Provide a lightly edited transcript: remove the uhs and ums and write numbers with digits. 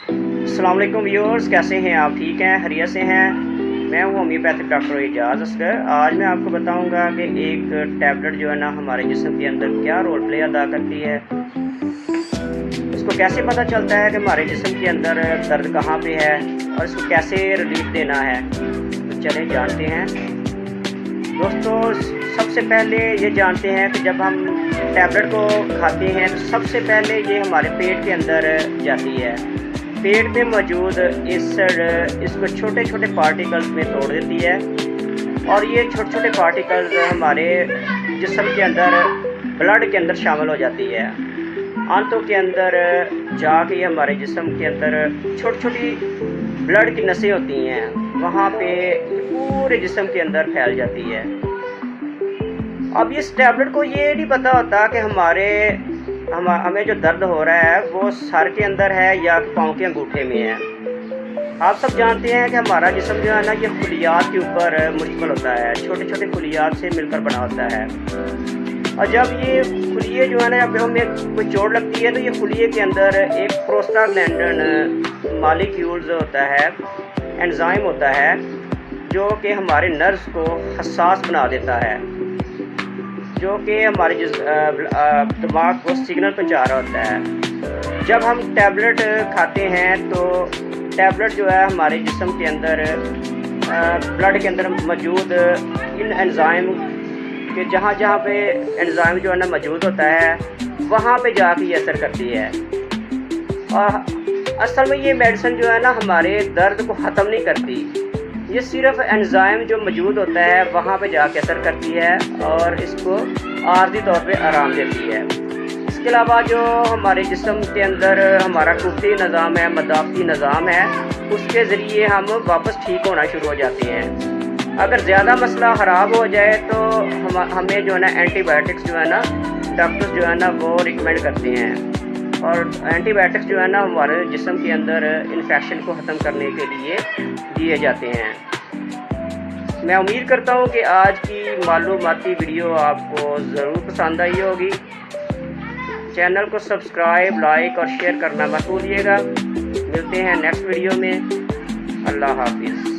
अस्सलाम वालेकुम व्यूअर्स, कैसे हैं आप? ठीक हैं, खैरियत से हैं? मैं हूं होम्योपैथिक डॉक्टर एजाज असगर। आज मैं आपको बताऊंगा कि एक टैबलेट जो है ना हमारे जिस्म के अंदर क्या रोल प्ले अदा करती है। इसको कैसे पता चलता है कि हमारे जिस्म के अंदर दर्द कहाँ पे है और इसको कैसे रिलीफ देना है, तो चलें जानते हैं। दोस्तों, सबसे पहले ये जानते हैं कि जब हम टैबलेट को खाते हैं तो सबसे पहले ये हमारे पेट के अंदर जाती है। पेट में मौजूद एसिड इसको छोटे छोटे पार्टिकल्स में तोड़ देती है और ये छोटे छोटे पार्टिकल्स हमारे जिस्म के अंदर ब्लड के अंदर शामिल हो जाती है। आंतों के अंदर जाके हमारे जिस्म के अंदर छोटी छोटी ब्लड की नसें होती हैं, वहाँ पे पूरे जिस्म के अंदर फैल जाती है। अब इस टैबलेट को ये नहीं पता होता कि हमें जो दर्द हो रहा है वो सर के अंदर है या पाँव के अंगूठे में है। आप सब जानते हैं कि हमारा जिस्म जो है ना ये खुलियात के ऊपर मुश्तमिल होता है, छोटे छोटे खुलियात से मिलकर बना होता है। और जब ये खुलिये जो है ना, जब हमें कोई चोट लगती है तो ये खुलिये के अंदर एक प्रोस्टाग्लैंडिन मॉलिक्यूल्स होता है, एंजाइम होता है जो कि हमारे नर्व्स को हसास बना देता है, जो कि हमारे दिमाग को सिग्नल पहुंचा रहा होता है। जब हम टैबलेट खाते हैं तो टैबलेट जो है हमारे जिस्म के अंदर ब्लड के अंदर मौजूद इन एंजाइम के जहाँ पे एंजाइम जो है ना मौजूद होता है वहाँ पे जाके ये असर करती है। और असल में ये मेडिसिन जो है ना हमारे दर्द को ख़त्म नहीं करती, ये सिर्फ एंजाइम जो मौजूद होता है वहाँ पे जाके असर करती है और इसको आर्जी तौर पे आराम देती है। इसके अलावा जो हमारे जिस्म के अंदर हमारा कुफ्ती निज़ाम है, मदाफ़ी निज़ाम है, उसके ज़रिए हम वापस ठीक होना शुरू हो जाते हैं। अगर ज़्यादा मसला ख़राब हो जाए तो हमें जो है ना एंटीबायोटिक्स जो है ना डॉक्टर्स जो है ना वो रिकमेंड करते हैं। और एंटीबायोटिक्स जो है ना हमारे जिस्म के अंदर इन्फेक्शन को ख़त्म करने के लिए दिए जाते हैं। मैं उम्मीद करता हूँ कि आज की मालूमाती वीडियो आपको ज़रूर पसंद आई होगी। चैनल को सब्सक्राइब, लाइक और शेयर करना मत भूलिएगा। मिलते हैं नेक्स्ट वीडियो में। अल्लाह हाफिज़।